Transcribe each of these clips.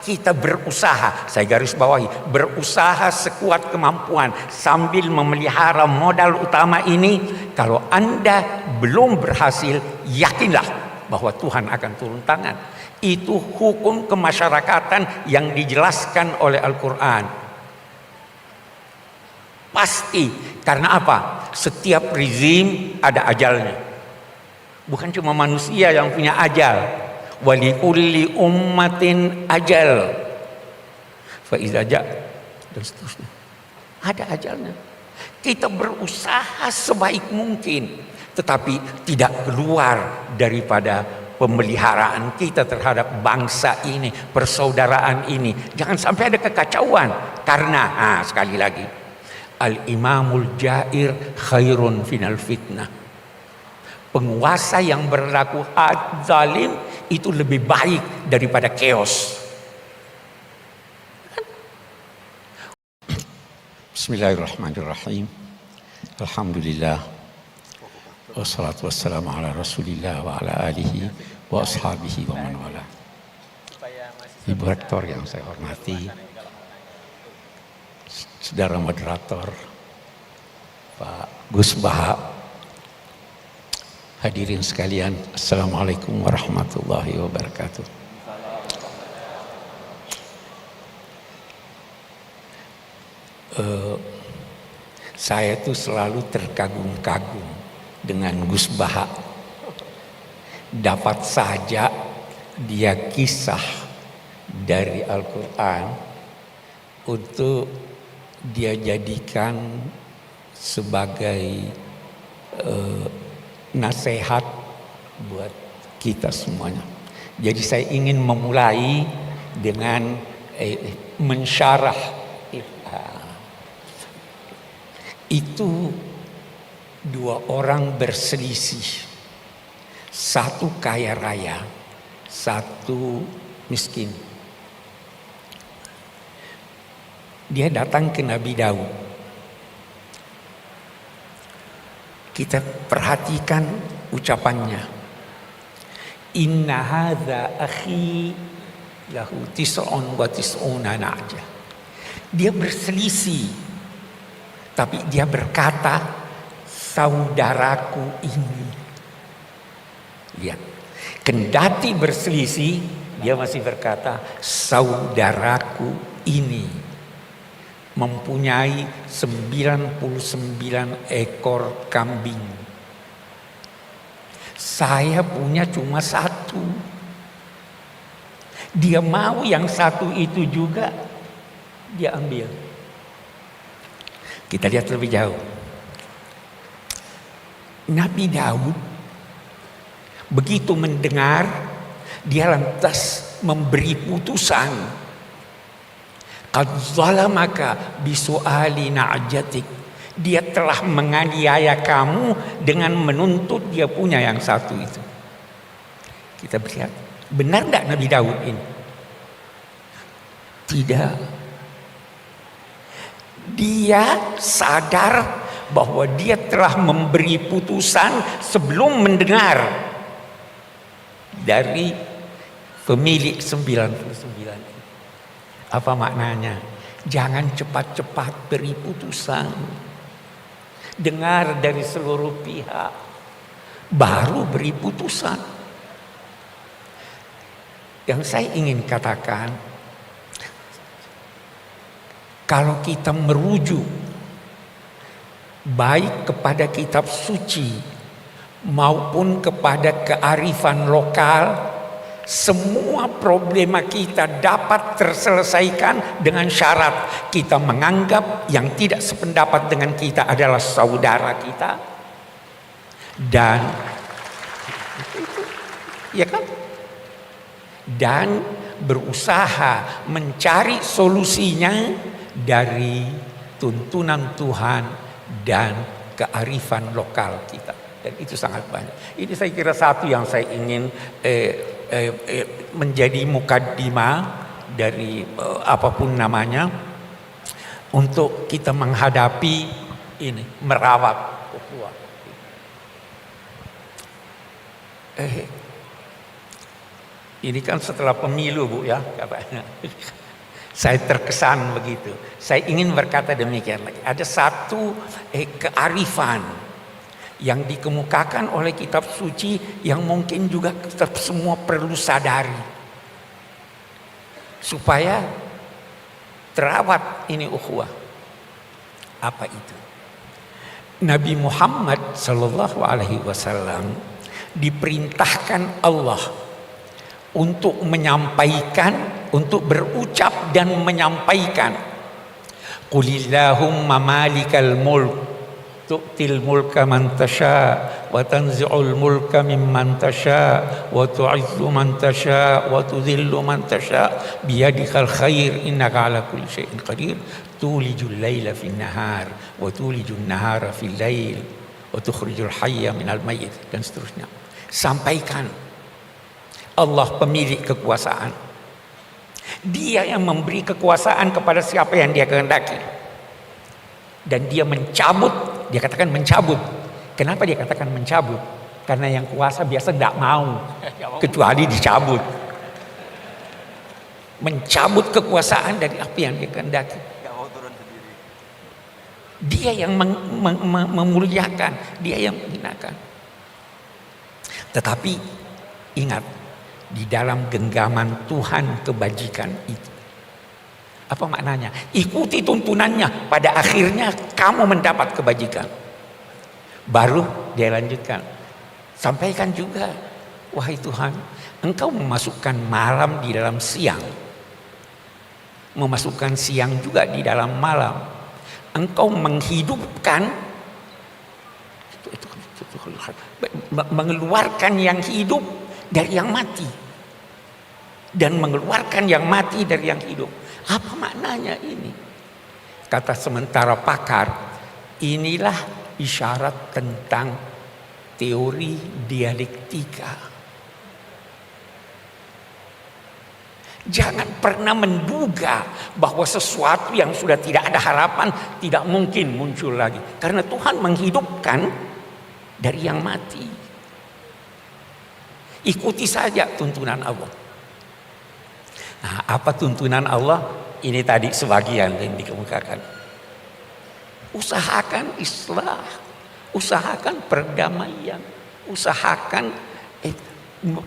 kita berusaha, saya garis bawahi, berusaha sekuat kemampuan sambil memelihara modal utama ini. Kalau Anda belum berhasil, yakinlah bahwa Tuhan akan turun tangan. Itu hukum kemasyarakatan yang dijelaskan oleh Al-Quran. Pasti, karena apa? Setiap rezim ada ajalnya. Bukan cuma manusia yang punya ajal. Walikulli ummatin ajal fa iza ja, dan seterusnya. Ada ajalnya. Kita berusaha sebaik mungkin, tetapi tidak keluar daripada pemeliharaan kita terhadap bangsa ini, persaudaraan ini. Jangan sampai ada kekacauan. Karena sekali lagi, al-imamul jair khairun final fitnah. Penguasa yang berlaku zalim itu lebih baik daripada chaos. Bismillahirrahmanirrahim. Alhamdulillah. Wassalatu wassalamu ala Rasulillah wa ala alihi wa ashabihi wa man wala. Ibu Rektor yang saya hormati, Saudara Moderator, Pak Gus Baha, hadirin sekalian, Assalamualaikum warahmatullahi wabarakatuh. Saya tuh selalu terkagum-kagum dengan Gus Baha. Dapat saja dia kisah dari Al-Quran untuk dia jadikan sebagai nasihat buat kita semuanya. Jadi saya ingin memulai dengan mensyarah itu. Dua orang berselisih, satu kaya raya, satu miskin. Dia datang ke Nabi Daud. Kita perhatikan ucapannya. Inna hadza akhi lahu tis'un wa tis'una na'jah. Dia berselisih, tapi dia berkata, saudaraku ini. Lihat, kendati berselisih, dia masih berkata, saudaraku ini mempunyai 99 ekor kambing. Saya punya cuma satu. Dia mau yang satu itu juga dia ambil. Kita lihat lebih jauh. Nabi Daud begitu mendengar, dia lantas memberi putusan. Qad zalamaka bisu'ali na'jatik. Dia telah menganiaya kamu dengan menuntut dia punya yang satu itu. Kita lihat, benar enggak Nabi Daud ini? Tidak. Dia sadar bahwa dia telah memberi putusan sebelum mendengar dari pemilik 99. Apa maknanya? Jangan cepat-cepat beri putusan. Dengar dari seluruh pihak, baru beri putusan. Yang saya ingin katakan, kalau kita merujuk baik kepada kitab suci maupun kepada kearifan lokal, semua problema kita dapat terselesaikan dengan syarat kita menganggap yang tidak sependapat dengan kita adalah saudara kita, dan ya kan, dan berusaha mencari solusinya dari tuntunan Tuhan dan kearifan lokal kita. Dan itu sangat banyak. Ini saya kira satu yang saya ingin menjadi mukaddimah dari apapun namanya, untuk kita menghadapi ini, merawat ukhuwah. Ini kan setelah pemilu Bu ya katanya. Saya terkesan begitu. Saya ingin berkata demikian lagi. Ada satu kearifan yang dikemukakan oleh kitab suci yang mungkin juga kita semua perlu sadari. Supaya terawat ini ukhuwah. Apa itu? Nabi Muhammad sallallahu alaihi wasallam diperintahkan Allah untuk menyampaikan, untuk berucap dan menyampaikan. Qulillahumma malikal mulk tu'til mulka man tasha wa tanzi'ul mulka mimman tasha wa tu'izzu man tasha wa tudhillu man tasha biyadikal khair innaka ala kulli syai'in qadir tulijul laila fin nahar wa tulijul nahara fil lail wa tukhrijul hayya minal mayyit dan seterusnya. Sampaikan. Allah pemilik kekuasaan. Dia yang memberi kekuasaan kepada siapa yang dia kehendaki. Dan dia mencabut, dia katakan mencabut. Kenapa dia katakan mencabut? Karena yang kuasa biasa tidak mau, kecuali dicabut. Mencabut kekuasaan dari apa yang dia kehendaki. Dia yang memuliakan, dia yang menghinakan. Tetapi ingat, di dalam genggaman Tuhan kebajikan itu. Apa maknanya? Ikuti tuntunannya, pada akhirnya kamu mendapat kebajikan. Baru dia lanjutkan. Sampaikan juga, wahai Tuhan, Engkau memasukkan malam di dalam siang. Memasukkan siang juga di dalam malam. Engkau menghidupkan, mengeluarkan yang hidup dari yang mati, dan mengeluarkan yang mati dari yang hidup. Apa maknanya ini? Kata sementara pakar, inilah isyarat tentang teori dialektika. Jangan pernah menduga bahwa sesuatu yang sudah tidak ada harapan tidak mungkin muncul lagi, karena Tuhan menghidupkan dari yang mati. Ikuti saja tuntunan Allah. Nah, apa tuntunan Allah? Ini tadi sebagian yang dikemukakan. Usahakan islah, usahakan perdamaian, usahakan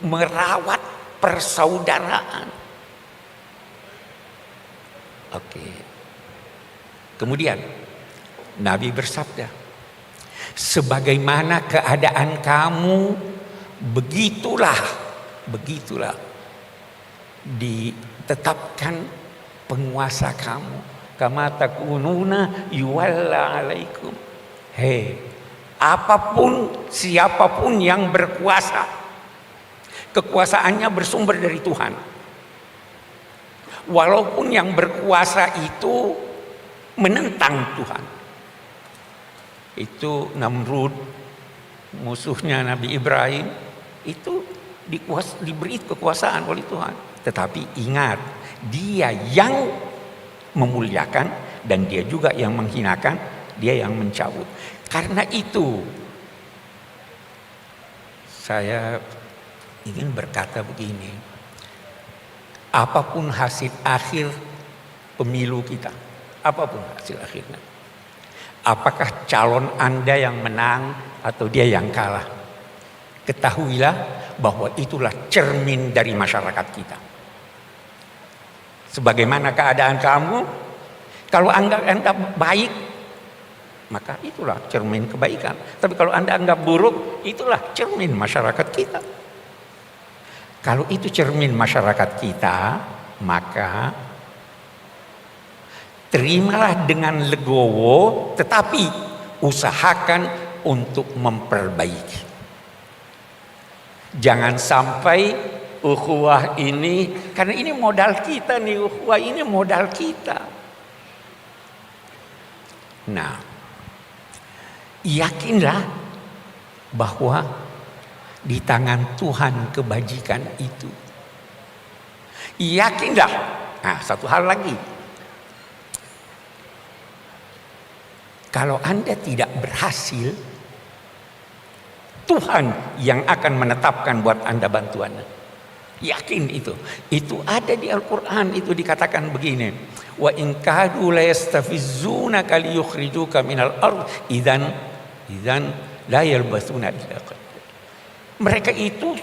merawat persaudaraan. Oke. Kemudian Nabi bersabda, sebagaimana keadaan kamu, begitulah ditetapkan penguasa kamu. Kama takununa yuwalla alaikum. Hei, apapun siapapun yang berkuasa, kekuasaannya bersumber dari Tuhan. Walaupun yang berkuasa itu menentang Tuhan. Itu Namrud, musuhnya Nabi Ibrahim, itu diberi kekuasaan oleh Tuhan. Tetapi ingat, dia yang memuliakan dan dia juga yang menghinakan, dia yang mencabut. Karena itu saya ingin berkata begini, apapun hasil akhir pemilu kita, apapun hasil akhirnya, apakah calon Anda yang menang atau dia yang kalah, ketahuilah bahwa itulah cermin dari masyarakat kita. Sebagaimana keadaan kamu, kalau Anda baik, maka itulah cermin kebaikan. Tapi kalau Anda anggap buruk, itulah cermin masyarakat kita. Kalau itu cermin masyarakat kita, maka terimalah dengan legowo, tetapi usahakan untuk memperbaiki. Jangan sampai ukhuwah ini, karena ini modal kita nih, ukhuwah ini modal kita. Nah, yakinlah bahwa di tangan Tuhan kebajikan itu. Yakinlah. Nah, satu hal lagi. Kalau Anda tidak berhasil, Tuhan yang akan menetapkan buat Anda bantuannya. Yakin itu. Itu ada di Al-Quran, itu dikatakan begini. Wa in kadu la yastafizzunaka liyukhrijuka minal ard idzan la yalbasuna illa qalila. Mereka itu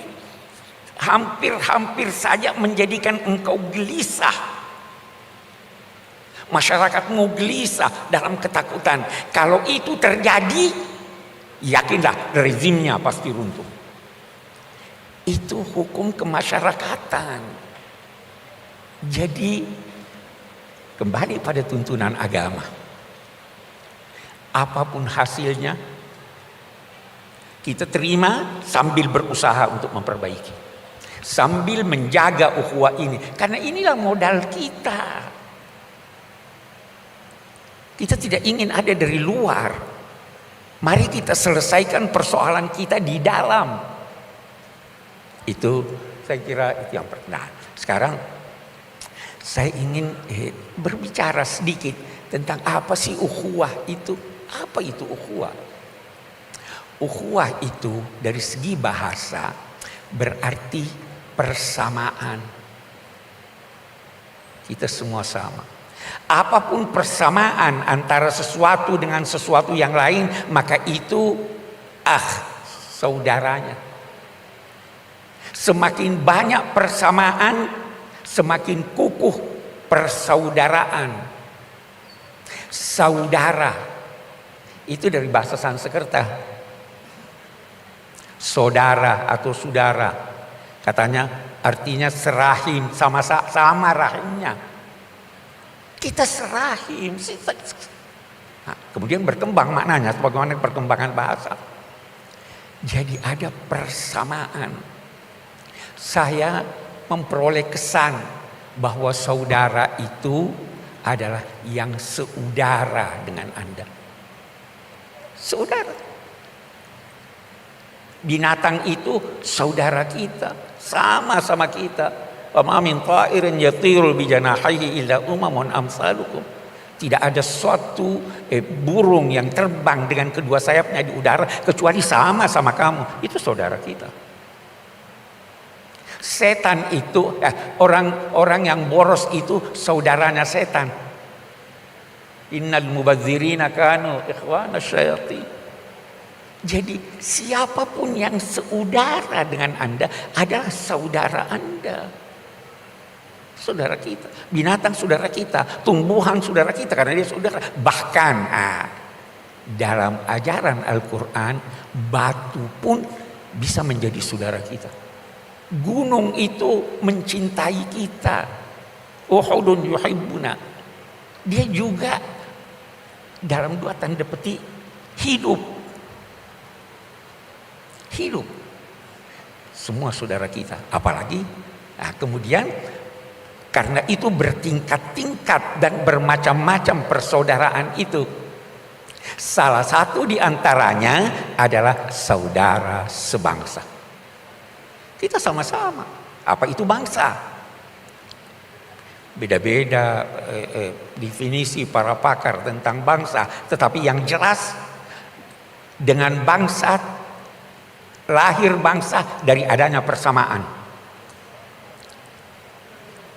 hampir saja menjadikan engkau gelisah. Masyarakatmu gelisah dalam ketakutan. Kalau itu terjadi, yakinlah rezimnya pasti runtuh. Itu hukum kemasyarakatan. Jadi kembali pada tuntunan agama. Apapun hasilnya, kita terima sambil berusaha untuk memperbaiki. Sambil menjaga ukhuwah ini. Karena inilah modal kita. Kita tidak ingin ada dari luar. Mari kita selesaikan persoalan kita di dalam. Itu saya kira itu yang pertama. Nah, sekarang saya ingin berbicara sedikit tentang apa sih ukhuwah itu. Apa itu ukhuwah? Ukhuwah itu dari segi bahasa berarti persamaan. Kita semua sama. Apapun persamaan antara sesuatu dengan sesuatu yang lain, maka itu saudaranya. Semakin banyak persamaan, semakin kukuh persaudaraan. Saudara itu dari bahasa Sanskerta. Saudara atau saudara, katanya artinya serahim, sama rahimnya. Kita serahim. Nah, kemudian berkembang maknanya sebagaimana perkembangan bahasa. Jadi ada persamaan. Saya memperoleh kesan bahwa saudara itu adalah yang seudara dengan Anda. Saudara. Binatang itu saudara kita, sama-sama kita. Wa ma min ta'irin yatiru bi janahihi illa umamun amsalukum. Tidak ada suatu burung yang terbang dengan kedua sayapnya di udara kecuali sama-sama kamu. Itu saudara kita. Setan itu orang yang boros itu saudaranya setan. Innal mubadzirina kanu ikhwana syayatin. Jadi siapapun yang seudara dengan Anda adalah saudara Anda. Saudara kita, binatang saudara kita, tumbuhan saudara kita karena dia saudara. Bahkan dalam ajaran Al-Quran, batu pun bisa menjadi saudara kita. Gunung itu mencintai kita. Uhudun yuhibbuna. Dia juga dalam dua tanda petik hidup. Semua saudara kita. Apalagi kemudian karena itu bertingkat-tingkat dan bermacam-macam persaudaraan itu. Salah satu di antaranya adalah saudara sebangsa. Kita sama-sama. Apa itu bangsa? Beda-beda definisi para pakar tentang bangsa. Tetapi yang jelas dengan bangsa, lahir bangsa dari adanya persamaan.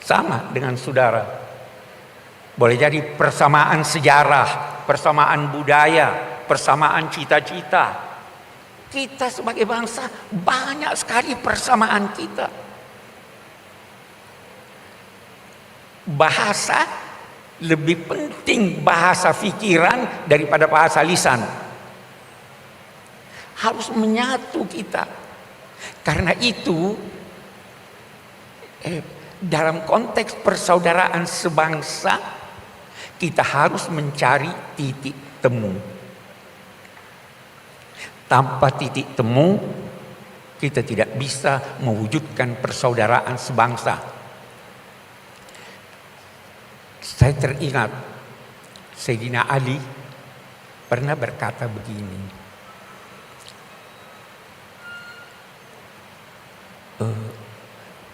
Sama dengan saudara. Boleh jadi persamaan sejarah, persamaan budaya, persamaan cita-cita. Kita sebagai bangsa banyak sekali persamaan kita. Bahasa lebih penting bahasa pikiran daripada bahasa lisan. Harus menyatu kita. Karena itu dalam konteks persaudaraan sebangsa kita harus mencari titik temu. Tanpa titik temu, kita tidak bisa mewujudkan persaudaraan sebangsa. Saya teringat Sayyidina Ali pernah berkata begini.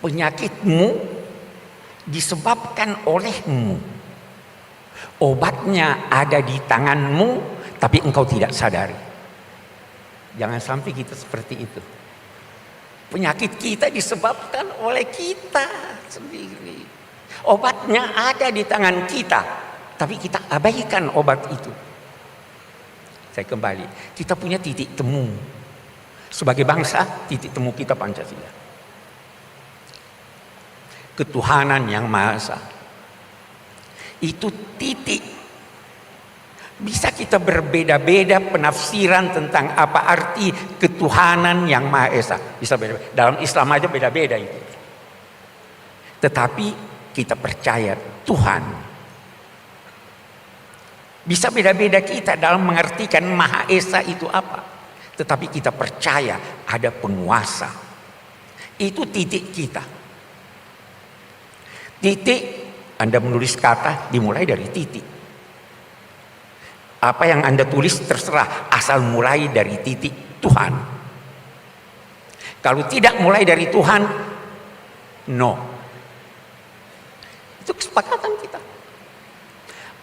Penyakitmu disebabkan olehmu. Obatnya ada di tanganmu, tapi engkau tidak sadari. Jangan sampai kita seperti itu. Penyakit kita disebabkan oleh kita sendiri. Obatnya ada di tangan kita, tapi kita abaikan obat itu. Saya kembali, kita punya titik temu. Sebagai bangsa, titik temu kita Pancasila. Ketuhanan yang Maha Esa. Itu titik. Bisa kita berbeda-beda penafsiran tentang apa arti ketuhanan yang Maha Esa. Bisa beda-beda. Dalam Islam aja beda-beda itu. Tetapi kita percaya Tuhan. Bisa beda-beda kita dalam mengartikan Maha Esa itu apa. Tetapi kita percaya ada penguasa. Itu titik kita. Titik, Anda menulis kata dimulai dari titik. Apa yang Anda tulis terserah, asal mulai dari titik Tuhan. Kalau tidak mulai dari Tuhan, no. Itu kesepakatan kita.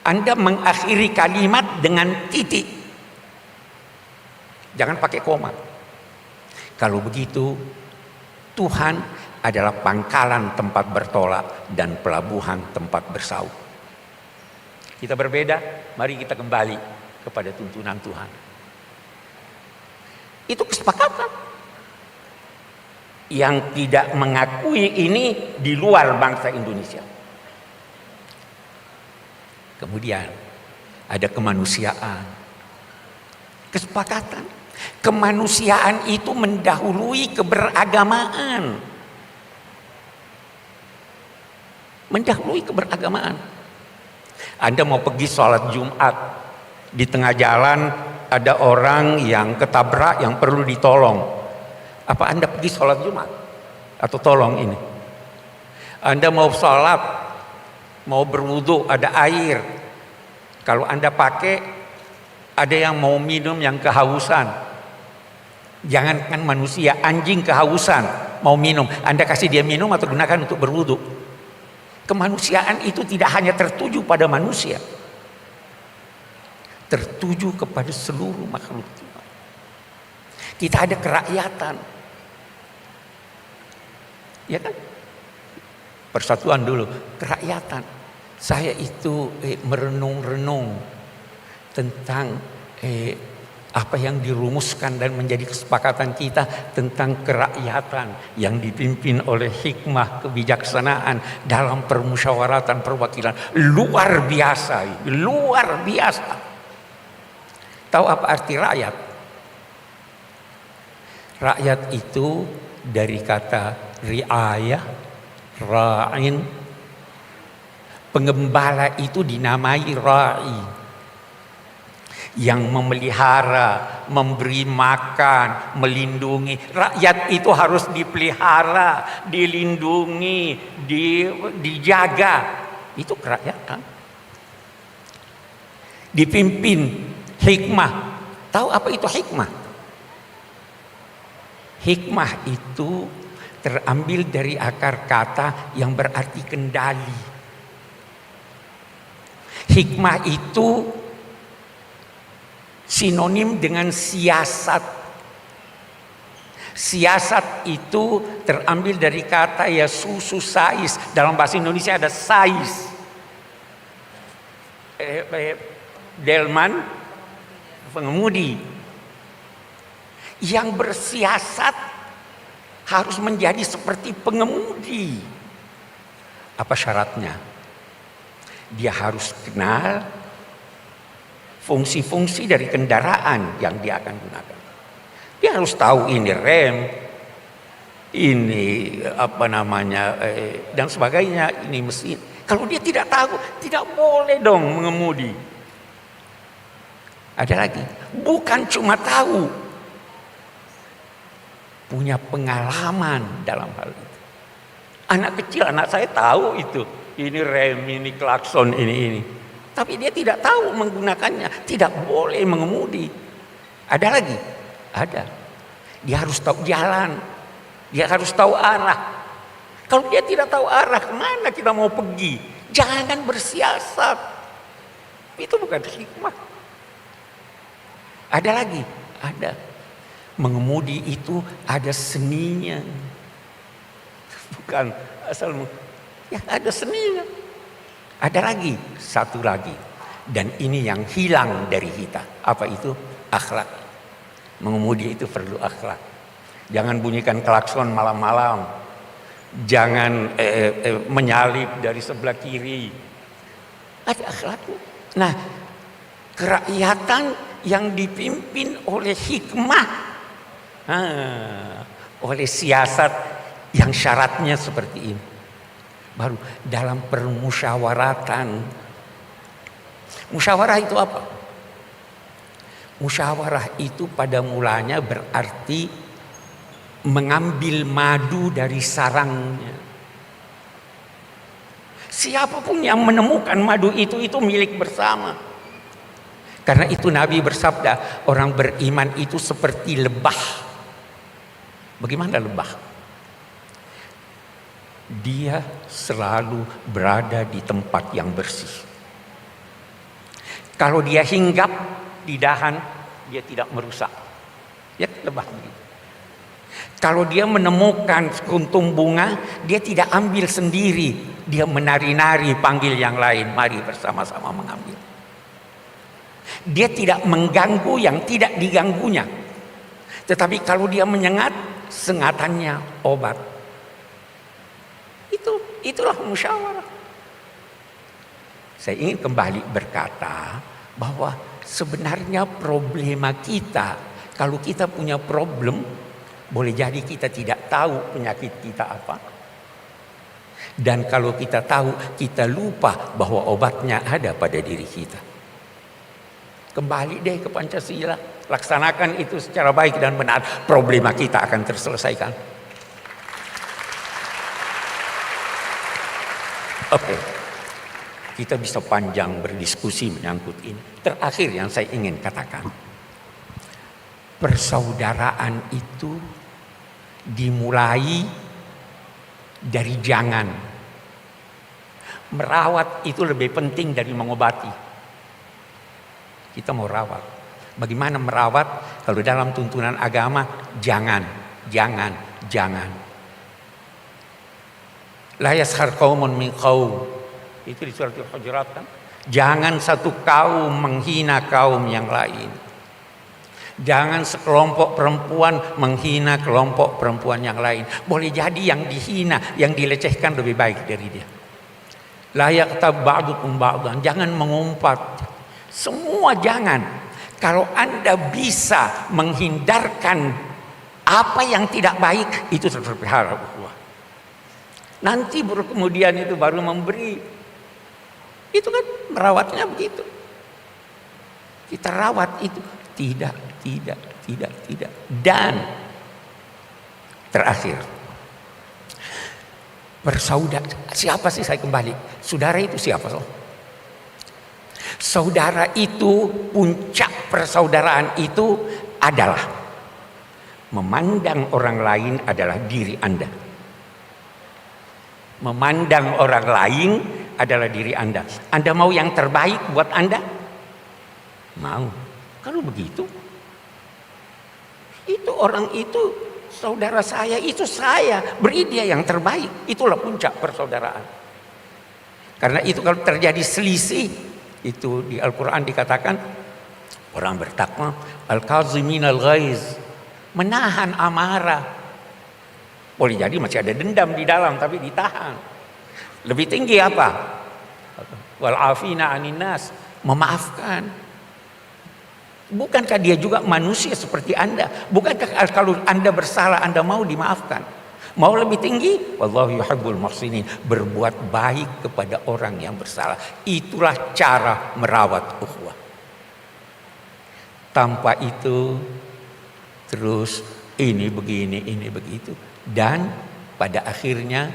Anda mengakhiri kalimat dengan titik. Jangan pakai koma. Kalau begitu, Tuhan adalah pangkalan tempat bertolak dan pelabuhan tempat bersau. Kita berbeda, mari kita kembali kepada tuntunan Tuhan. Itu kesepakatan. Yang tidak mengakui ini di luar bangsa Indonesia. Kemudian ada kemanusiaan. Kesepakatan. Kemanusiaan itu mendahului keberagamaan. Mendahului keberagamaan. Anda mau pergi sholat Jumat, di tengah jalan ada orang yang ketabrak yang perlu ditolong. Apa Anda pergi sholat Jumat? Atau tolong ini? Anda mau sholat, mau berwudu, ada air. Kalau Anda pakai, ada yang mau minum yang kehausan. Jangankan manusia, anjing kehausan mau minum, Anda kasih dia minum atau gunakan untuk berwudu. Kemanusiaan itu tidak hanya tertuju pada manusia, tertuju kepada seluruh makhluk Tuhan. Kita ada kerakyatan, ya kan? Persatuan dulu, kerakyatan. Saya itu merenung-renung tentang apa yang dirumuskan dan menjadi kesepakatan kita tentang kerakyatan yang dipimpin oleh hikmah kebijaksanaan dalam permusyawaratan perwakilan. Luar biasa, luar biasa. Tahu apa arti rakyat? Rakyat itu dari kata riayah, ra'in. Pengembala itu dinamai ra'i, yang memelihara, memberi makan, melindungi. Rakyat itu harus dipelihara, dilindungi, dijaga. Itu kerakyatan. Dipimpin hikmah. Tahu apa itu hikmah? Hikmah itu terambil dari akar kata yang berarti kendali. Hikmah itu sinonim dengan siasat. Siasat itu terambil dari kata ya susu sais. Dalam bahasa Indonesia ada sais. Delman, pengemudi. Yang bersiasat harus menjadi seperti pengemudi. Apa syaratnya? Dia harus kenal fungsi-fungsi dari kendaraan yang dia akan gunakan. Dia harus tahu ini rem, ini apa namanya dan sebagainya, ini mesin. Kalau dia tidak tahu, tidak boleh dong mengemudi. Ada lagi, bukan cuma tahu, punya pengalaman dalam hal itu. Anak kecil, anak saya tahu itu, ini rem, ini klakson, ini. Tapi dia tidak tahu menggunakannya, tidak boleh mengemudi. Ada lagi? Ada. Dia harus tahu jalan, dia harus tahu arah. Kalau dia tidak tahu arah, kemana kita mau pergi? Jangan bersiasat. Itu bukan hikmah. Ada lagi? Ada. Mengemudi itu ada seninya. Bukan asal, ya ada seninya. Ada lagi, satu lagi. Dan ini yang hilang dari kita. Apa itu? Akhlak. Mengemudi itu perlu akhlak. Jangan bunyikan klakson malam-malam. Jangan menyalip dari sebelah kiri. Ada akhlaknya. Nah, kerakyatan yang dipimpin oleh hikmah, oleh siasat yang syaratnya seperti ini. Baru dalam permusyawaratan. Musyawarah itu apa? Musyawarah itu pada mulanya berarti mengambil madu dari sarangnya. Siapapun yang menemukan madu itu milik bersama. Karena itu Nabi bersabda, orang beriman itu seperti lebah. Bagaimana lebah? Dia selalu berada di tempat yang bersih. Kalau dia hinggap di dahan, dia tidak merusak. Ya, lebah begitu. Kalau dia menemukan kuntum bunga, dia tidak ambil sendiri. Dia menari-nari panggil yang lain, mari bersama-sama mengambil. Dia tidak mengganggu yang tidak diganggunya. Tetapi kalau dia menyengat, sengatannya obat. Itulah musyawarah. Saya ingin kembali berkata bahwa sebenarnya problema kita, kalau kita punya problem, boleh jadi kita tidak tahu penyakit kita apa. Dan kalau kita tahu, kita lupa bahwa obatnya ada pada diri kita. Kembali deh ke Pancasila, laksanakan itu secara baik dan benar, problema kita akan terselesaikan. Oke, kita bisa panjang berdiskusi menyangkut ini. Terakhir yang saya ingin katakan, persaudaraan itu dimulai dari jangan. Merawat itu lebih penting dari mengobati. Kita mau rawat. Bagaimana merawat? Kalau dalam tuntunan agama, jangan. La yaskhar qaumun min qaum. Itu di surat Al-Hujurat kan? Jangan satu kaum menghina kaum yang lain. Jangan sekelompok perempuan menghina kelompok perempuan yang lain. Boleh jadi yang dihina, yang dilecehkan lebih baik dari dia. La yaqtab ba'dukum ba'dan. Jangan mengumpat. Semua jangan. Kalau Anda bisa menghindarkan apa yang tidak baik, itu terpelihara ukhuwah. Nanti kemudian itu baru memberi. Itu kan merawatnya begitu. Kita rawat itu. Tidak. Dan terakhir, bersaudara. Siapa sih, saya kembali? Saudara itu siapa? Saudara itu, puncak persaudaraan itu adalah memandang orang lain adalah diri Anda. Memandang orang lain adalah diri Anda. Anda mau yang terbaik buat Anda? Mau. Kalau begitu, itu orang itu saudara saya, itu saya, beri dia yang terbaik. Itulah puncak persaudaraan. Karena itu kalau terjadi selisih, itu di Al-Quran dikatakan orang bertakwa, al-kaziminal ghaiz, menahan amarah. Boleh jadi masih ada dendam di dalam, tapi ditahan. Lebih tinggi apa? Wal afina anin nas, memaafkan. Bukankah dia juga manusia seperti Anda? Bukankah kalau Anda bersalah, Anda mau dimaafkan? Mau lebih tinggi? Wallahu yuhibbul muhsinin. Berbuat baik kepada orang yang bersalah. Itulah cara merawat ukhuwah. Tanpa itu, terus ini begini, ini begitu. Dan pada akhirnya,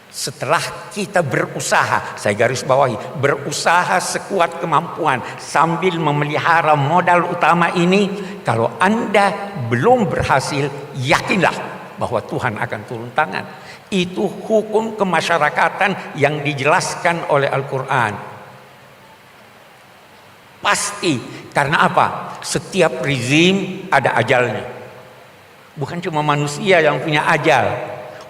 setelah kita berusaha, saya garis bawahi, berusaha sekuat kemampuan sambil memelihara modal utama ini, kalau Anda belum berhasil, yakinlah bahwa Tuhan akan turun tangan. Itu hukum kemasyarakatan yang dijelaskan oleh Al-Quran. Pasti, karena apa? Setiap rezim ada ajalnya. Bukan cuma manusia yang punya ajal.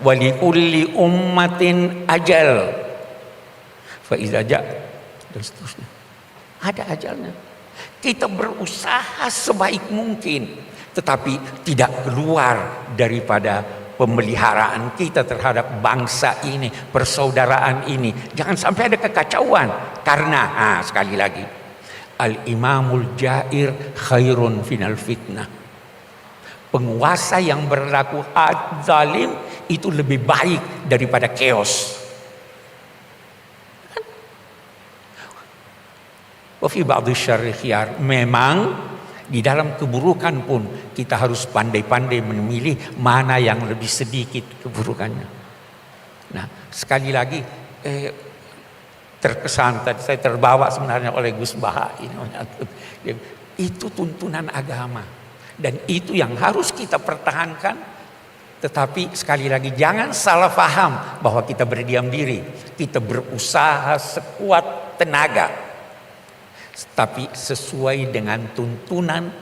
Walikulli ummatin ajal. Fa iza ja' dan seterusnya. Ada ajalnya. Kita berusaha sebaik mungkin, tetapi tidak keluar daripada pemeliharaan kita terhadap bangsa ini, persaudaraan ini. Jangan sampai ada kekacauan. Karena, sekali lagi, al-imamul jair khairun final fitnah. Penguasa yang berlaku zalim itu lebih baik daripada chaos. Wa fi ba'dhi syarri khiyar. Memang di dalam keburukan pun kita harus pandai-pandai memilih mana yang lebih sedikit keburukannya. Nah, sekali lagi terkesan tadi saya terbawa sebenarnya oleh Gus Baha ini. Itu tuntunan agama. Dan itu yang harus kita pertahankan. Tetapi sekali lagi jangan salah paham bahwa kita berdiam diri. Kita berusaha sekuat tenaga. Tapi sesuai dengan tuntunan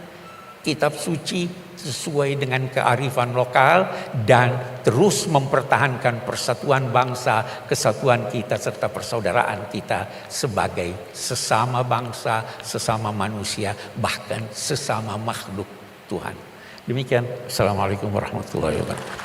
kitab suci, sesuai dengan kearifan lokal, dan terus mempertahankan persatuan bangsa, kesatuan kita serta persaudaraan kita sebagai sesama bangsa, sesama manusia, bahkan sesama makhluk Tuhan. Demikian. Assalamualaikum warahmatullahi wabarakatuh.